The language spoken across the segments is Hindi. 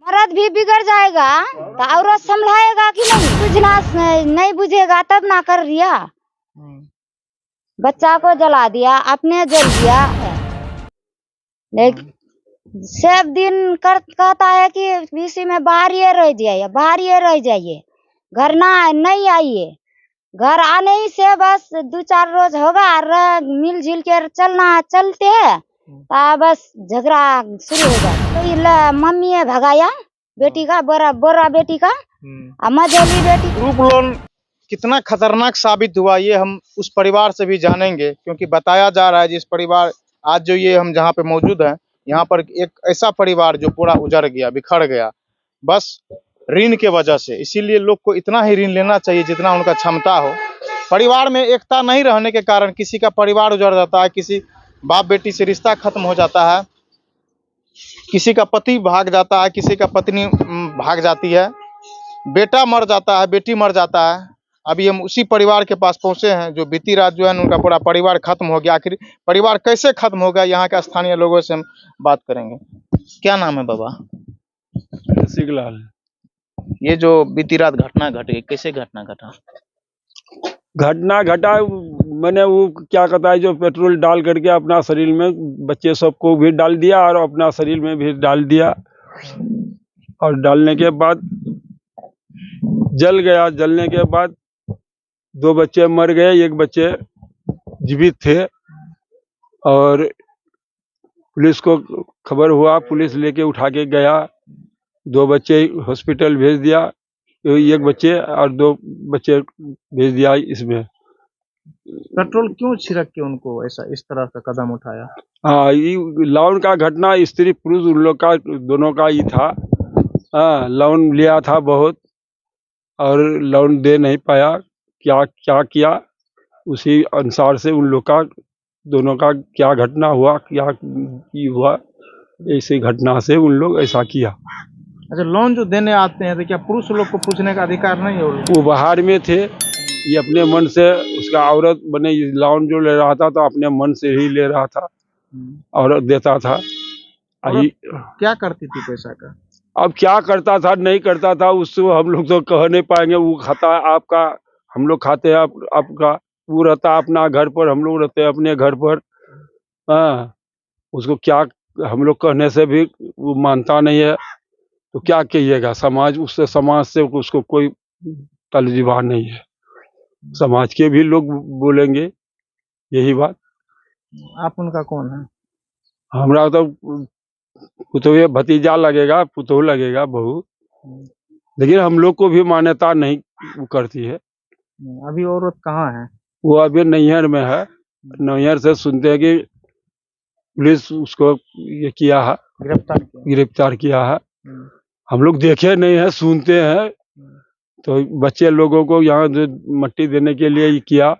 मर्द भी बिगड़ जाएगा तो औरत संभलाएगा कि नहीं? बुझना नहीं बुझेगा तब ना कर दिया। बच्चा को जला दिया, अपने जल दिया। लेकिन सब दिन कहता है कि इसी में बाहर रह जाइए, बाहर रह जाइए, घर ना नहीं आइए। घर आने ही से बस 2-4 रोज होगा, मिलजुल के चलते हैं, बस झगड़ा शुरू हो जाए। तो मम्मी भगाया बेटी का, बोरा बेटी का, मझोली बेटी। ग्रुप लोन कितना खतरनाक साबित हुआ ये हम उस परिवार से भी जानेंगे, क्योंकि बताया जा रहा है जिस परिवार आज जो ये हम जहाँ पे मौजूद हैं, यहाँ पर एक ऐसा परिवार जो पूरा उजड़ गया, बिखर गया, बस ऋण के वजह से। इसीलिए लोग को इतना ही ऋण लेना चाहिए जितना उनका क्षमता हो। परिवार में एकता नहीं रहने के कारण किसी का परिवार उजड़ जाता है, किसी बाप बेटी से रिश्ता खत्म हो जाता है, किसी का पति भाग जाता है, किसी का पत्नी भाग जाती है, बेटा मर जाता है, बेटी मर जाता है। अभी हम उसी परिवार के पास पहुंचे हैं जो बीती रात जो है उनका पूरा परिवार खत्म हो गया। आखिर परिवार कैसे खत्म हो गया, यहाँ के स्थानीय लोगों से हम बात करेंगे। क्या नाम है बाबा? सिगलाल। ये जो बीती रात घटना घट गई, कैसे घटना घटा? घटना घटा मैंने वो क्या कहता है, जो पेट्रोल डाल करके अपना शरीर में बच्चे सबको भी डाल दिया और अपना शरीर में भी डाल दिया, और डालने के बाद जल गया। जलने के बाद 2 बच्चे मर गए, 1 बच्चे जीवित थे। और पुलिस को खबर हुआ, पुलिस लेके उठा के गया, 2 बच्चे हॉस्पिटल भेज दिया, 1 बच्चे और 2 बच्चे भेज दिया। इसमें पेट्रोल क्यों छिड़क के उनको ऐसा इस तरह का कदम उठाया? हाँ, ये लोन का घटना स्त्री पुरुष उन लोग का दोनों का ही था। हाँ, लोन लिया था बहुत और लोन दे नहीं पाया, क्या क्या किया, उसी अनुसार से उन लोग का दोनों का क्या घटना हुआ, क्या हुआ, ऐसी घटना से उन लोग ऐसा किया। अच्छा, लोन जो देने आते हैं तो क्या पुरुष लोग को पूछने का अधिकार नहीं है? वो बाहर में थे, ये अपने मन से उसका औरत बने लोन जो ले रहा था तो अपने मन से ही ले रहा था, औरत देता था। क्या करती थी पैसा का? अब क्या करता था नहीं करता था उसको हम लोग तो कह नहीं पाएंगे। वो खाता आपका, हम लोग खाते हैं आपका। वो रहता अपना घर पर, हम लोग रहते हैं अपने घर पर। हाँ, उसको क्या हम लोग कहने से भी वो मानता नहीं है, तो क्या कहिएगा। समाज से उसको कोई तलजीबा नहीं है। समाज के भी लोग बोलेंगे यही बात। आप उनका कौन है? हमारा तो पुतोह भतीजा लगेगा, पुतोह लगेगा, बहू। लेकिन हम लोग को भी मान्यता नहीं करती है। अभी औरत कहाँ है? वो अभी नैहर में है। नैहर से सुनते हैं कि पुलिस उसको ये किया है, गिरफ्तार किया है। हम लोग देखे नहीं है, सुनते हैं। तो बच्चे लोगों को यहाँ जो मट्टी देने के लिए ये किया,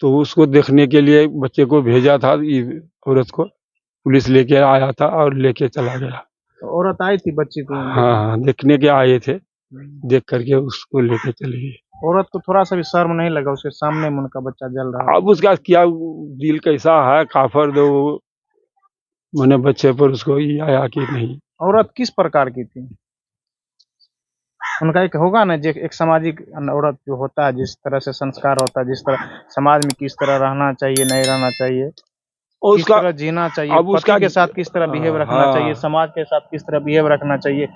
तो उसको देखने के लिए बच्चे को भेजा था, औरत को पुलिस लेके आया था और लेके चला गया। तो औरत आई थी बच्ची को? हाँ, देखने के आए थे, देख करके उसको लेके चले गए। औरत को थोड़ा सा भी शर्म नहीं लगा? उसके सामने में उनका बच्चा जल रहा है। अब उसका क्या दिल कैसा है, काफर दो मैंने बच्चे पर उसको ये आया कि नहीं। औरत किस प्रकार की थी? उनका एक होगा ना, जो एक सामाजिक औरत जो होता है, जिस तरह से संस्कार होता है, जिस तरह समाज में किस तरह रहना चाहिए, नहीं रहना चाहिए, और किस तरह जीना चाहिए, अब उसका के साथ किस तरह बिहेव रखना चाहिए, समाज के साथ किस तरह बिहेव रखना चाहिए,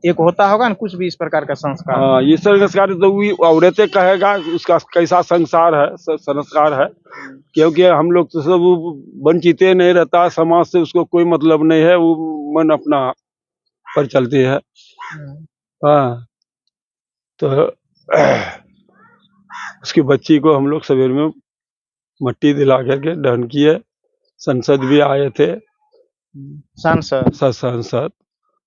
एक होता होगा ना कुछ भी इस प्रकार का संस्कार। ये संस्कार तो औरतें कहेगा उसका कैसा संस्कार है, संस्कार है। क्योंकि हम लोग तो सब वंचित नहीं रहता, समाज से उसको कोई मतलब नहीं है, वो मन अपना पर चलती है। हाँ, तो उसकी बच्ची को हम लोग सवेर में मट्टी दिला करके दहन किए। संसद भी आए थे, सांसद।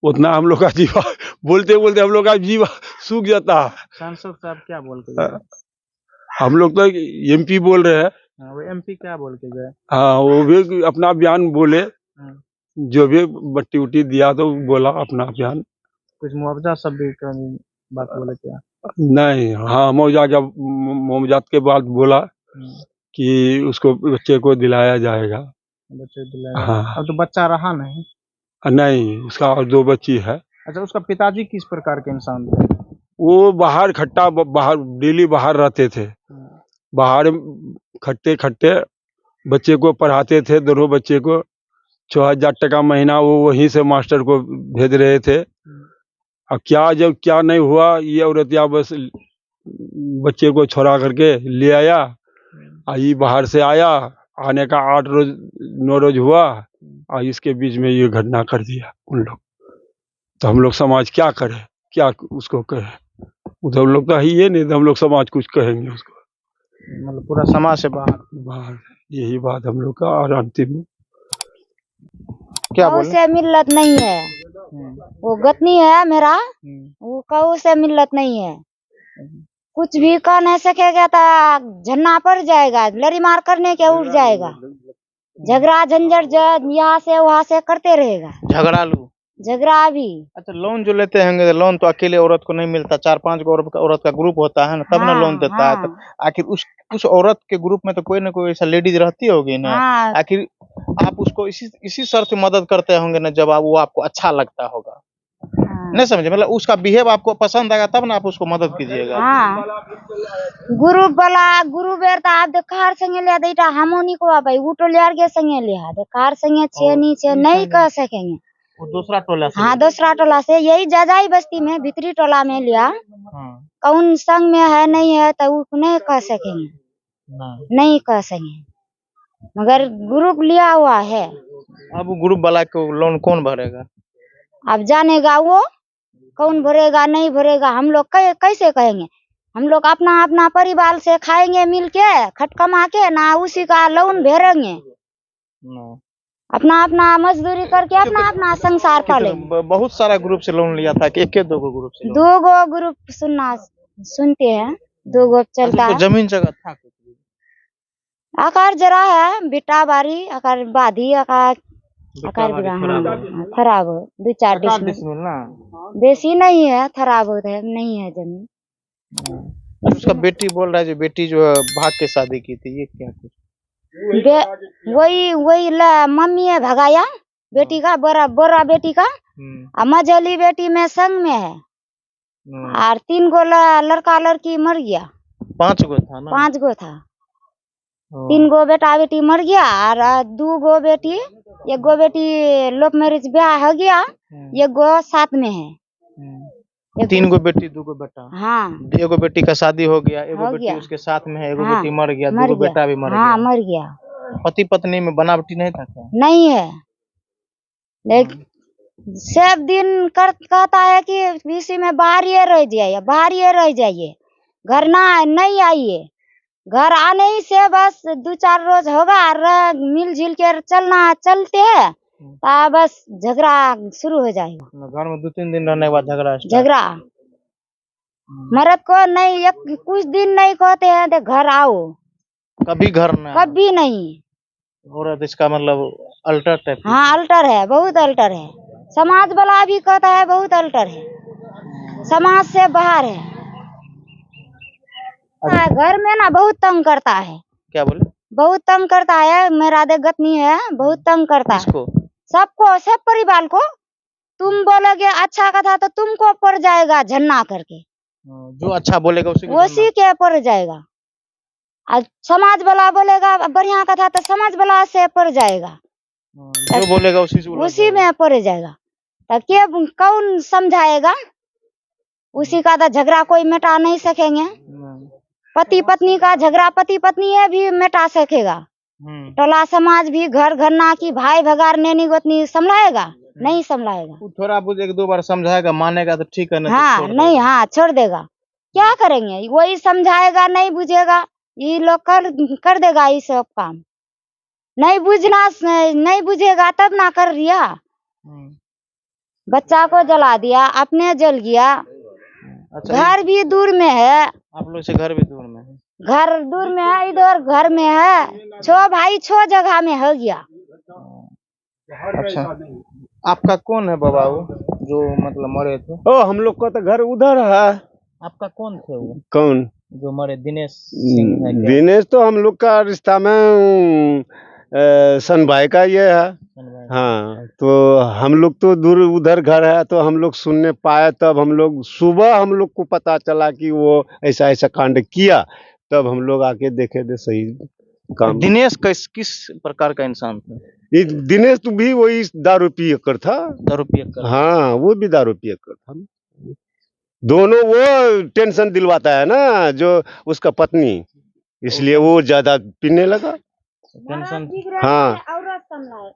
उतना हम लोग का जीवा बोलते बोलते हम लोग का जीवा सूख जाता है। सांसद साहब क्या बोल के गए? हम लोग तो MP बोल रहे हैं। वो MP क्या बोल के गए? हाँ, वो भी अपना बयान बोले, जो भी मट्टी उट्टी दिया तो बोला अपना बयान। कुछ मुआवजा सब भी बात बोले क्या? नहीं। हाँ, मुआवजात के बाद बोला कि उसको बच्चे को दिलाया जाएगा। बच्चे दिलाया? हाँ। अब तो बच्चा रहा नहीं। नहीं, उसका और 2 बच्ची है। अच्छा, उसका पिताजी किस प्रकार के इंसान थे? वो बाहर खट्टा बाहर डेली बाहर रहते थे। बाहर खट्टे खट्टे बच्चे को पढ़ाते थे, दोनों बच्चे को 6,000 टका महीना वो वहीं से मास्टर को भेज रहे थे। अब क्या जब क्या नहीं हुआ, ये औरतिया बस बच्चे को छोड़ा करके ले आया। ये बाहर से आया, आने का 8 रोज 9 रोज हुआ और इसके बीच में ये घटना कर दिया उन लोग। तो हम लोग समाज क्या करे, क्या उसको कहे? उधर लोग तो ही है नहीं, तो हम लोग समाज कुछ कहेंगे उसको? मतलब पूरा समाज से हाँ। यही बात हम लोग का। और अंतिम क्या कऊ बोले? से मिल्लत नहीं है। वो गतनी है मेरा, वो कऊ से मिल्लत नहीं है। कुछ भी कर नहीं सकेगा तो झन्ना पड़ जाएगा, लड़ी मार करने के उठ जाएगा, झगड़ा झंझट यहाँ से वहाँ से करते रहेगा, झगड़ालू। झगड़ा भी। अच्छा, लोन जो लेते होंगे, लोन तो अकेले औरत को नहीं मिलता, 4-5 औरत का ग्रुप होता है ना, तब ना लोन देता है। तब आखिर उस औरत के ग्रुप में तो कोई ना कोई ऐसा लेडीज रहती होगी ना। आखिर आप उसको इसी शर्त में मदद करते होंगे ना, जब वो आपको अच्छा लगता होगा। नहीं समझे? मतलब उसका बिहेव आपको पसंद आएगा तब ना आप उसको मदद कीजिएगा। गुरु बेरता आप कार संगे लिया देटा हमोनी को भाई वो टोलियार के संगे लिया दे कार संगे छेनी छे नहीं कह सकेंगे। वो दूसरा टोला से? हाँ, दूसरा टोला से। यही जाजाई बस्ती में भीतरी टोला में लिया। कौन संग में है नहीं है तो वो नहीं कह सकेंगे, नहीं कह सकेंगे, मगर ग्रुप लिया हुआ है। अब वो ग्रुप वाला को लोन कौन भरेगा? अब जानेगा वो कौन भरेगा नहीं भरेगा। हम लोग कैसे कहेंगे? हम लोग अपना अपना परिवार से खाएंगे मिल के खट कमा के ना, उसी का लोन भरेंगे। अपना अपना मजदूरी करके अपना अपना संसार पालेंगे। बहुत सारा ग्रुप से लोन लिया था कि एक दो ग्रुप से? 2 ग्रुप सुनते हैं, 2 चलता है। जमीन जगह था आकार जरा है बेटा बारी आकार बाधी आकार खराब हो 2-4 डिसमिल ना, बेसी नहीं है, खराब होता है, नहीं है जमीन। उसका बेटी बोल रहा है, जो बेटी जो है भाग के शादी की थी, ये क्या कुछ? वही मम्मी है भगाया बेटी का, बड़ा बेटी का। मझली बेटी में संग में है और 3 गो लड़का लड़की मर गया। 5 गो था ना? 5 गो था। 3 गो बेटा बेटी मर गया और 2 गो बेटी, 1 गो बेटी लोक मैरिज ब्याह हो गया, 1 गो साथ में है। 3 गो बेटी 2 गो बेटा? हाँ। 1 गो बेटी का शादी हो गया, 1 गो बेटी उसके साथ में है, 1 गो बेटी मर गया, 2 गो बेटा भी मर गया। हाँ, मर गया। पति पत्नी में बनावटी नहीं था क्या? नहीं है, लेकिन सब दिन कहता है कि इसी में बाहर ही रह जाइए, बाहर ही रह जाइए, घर ना नहीं आइए। घर आने ही से बस 2-4 रोज होगा, मिलजुल के चलते हैं तो बस झगड़ा शुरू हो जाएगा। घर में 2-3 दिन रहने के बाद झगड़ा मर्द को नहीं, कुछ दिन नहीं कहते हैं तो घर आओ, कभी घर नहीं, कभी नहीं। औरत इसका मतलब अल्टर टाइप? हाँ, अल्टर है, बहुत अल्टर है। समाज वाला भी कहता है बहुत अल्टर है, समाज से बाहर है। घर में ना बहुत तंग करता है। क्या बोले? बहुत तंग करता है, मेरा गतनी है, बहुत तंग करता है सबको, सब परिवार को। तुम बोलोगे अच्छा कथा तो तुमको पड़ जाएगा झन्ना करके, जो अच्छा बोलेगा उसी के पड़ जाएगा। आज समाज वाला बोलेगा बढ़िया कथा तो समाज वाला से पड़ जाएगा, जो बोलेगा उसी में पड़ जाएगा। तब के कौन समझाएगा? उसी का तो झगड़ा कोई मिटा नहीं सकेंगे। पति पत्नी का झगड़ा पति पत्नी है भी मिटा सकेगा, टोला समाज भी, घर घरना की भाई भगार नैनी गोतनी संभलाएगा? नहीं संभलाएगा। थोड़ा बहुत 1-2 बार समझाएगा, मानेगा तो ठीक है, हाँ नहीं, हाँ छोड़ देगा। क्या करेंगे? वही समझाएगा, नहीं बुझेगा, ये लोग कर देगा ये सब काम। नहीं बुझेगा तब ना कर दिया, बच्चा को जला दिया, अपने जल गया। अच्छा, घर भी दूर में है, आप लोग से घर भी दूर में है? घर दूर में है, इधर घर में है, 6 भाई 6 जगह में हो गया। अच्छा, आपका कौन है बाबा वो जो मतलब मरे थे? हम लोग का तो घर उधर है। आपका कौन थे वो? कौन जो मरे? दिनेश सिंह है क्या? दिनेश तो हम लोग का रिश्ता में सन भाई का ये है। हाँ, तो हम लोग तो दूर उधर घर है, तो हम लोग सुनने पाए, तब हम लोग सुबह हम लोग को पता चला कि वो ऐसा ऐसा कांड किया, तब हम लोग आके देखे थे सही काम। दिनेश किस प्रकार का इंसान था? ये दिनेश तो भी वही दारू पियकर था। दारू पियकर? हाँ, वो भी दारू पियकर था। दोनों वो टेंशन दिलवाता है ना, जो उसका पत्नी, इसलिए वो ज्यादा पीने लगा। टेंशन? हाँ। औरत संभाले,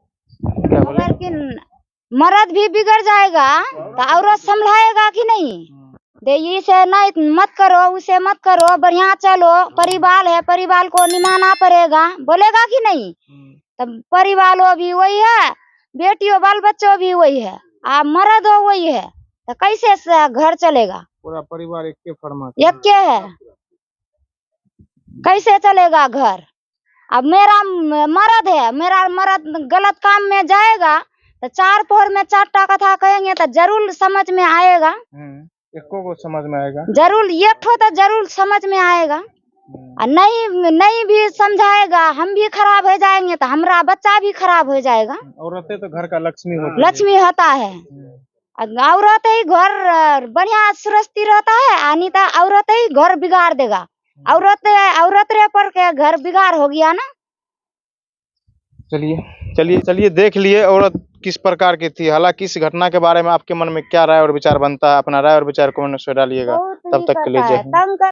क्या बोले? अगर कि मर्द भी बिगड़ जाएगा तो औरत संभालेगा कि नहीं? दे इसे नहीं मत करो, उसे मत करो, बढ़िया चलो, परिवार है, परिवार को निभाना पड़ेगा, बोलेगा कि नहीं? तब परिवार वो भी वही है, बेटियों बाल बच्चों भी वही है, आप मर्द हो वही है, तो कैसे से घर चलेगा? पूरा परिवार एक के फरमा एक के है, कैसे चलेगा घर? अब मेरा मर्द है, मेरा मर्द गलत काम में जाएगा तो चार पोर में चार कथा कहेंगे तो जरूर समझ में आएगा। एको को समझ में आएगा, जरूर एक ठो तो जरूर समझ में आएगा। और नहीं भी समझाएगा, हम भी खराब हो जाएंगे तो हमारा बच्चा भी खराब हो जाएगा। औरतें तो घर का लक्ष्मी होती है। लक्ष्मी होता है, औरत ही घर बढ़िया सुरक्षित रहता है, नहीं तो औरत ही घर बिगाड़ देगा। औरत रे पर के घर बिगाड़ हो गया ना। चलिए देख लिए औरत किस प्रकार की थी। हालांकि इस घटना के बारे में आपके मन में क्या राय और विचार बनता है, अपना राय और विचार कमेंट में डालिएगा। तब तक के लिए जय हिंद।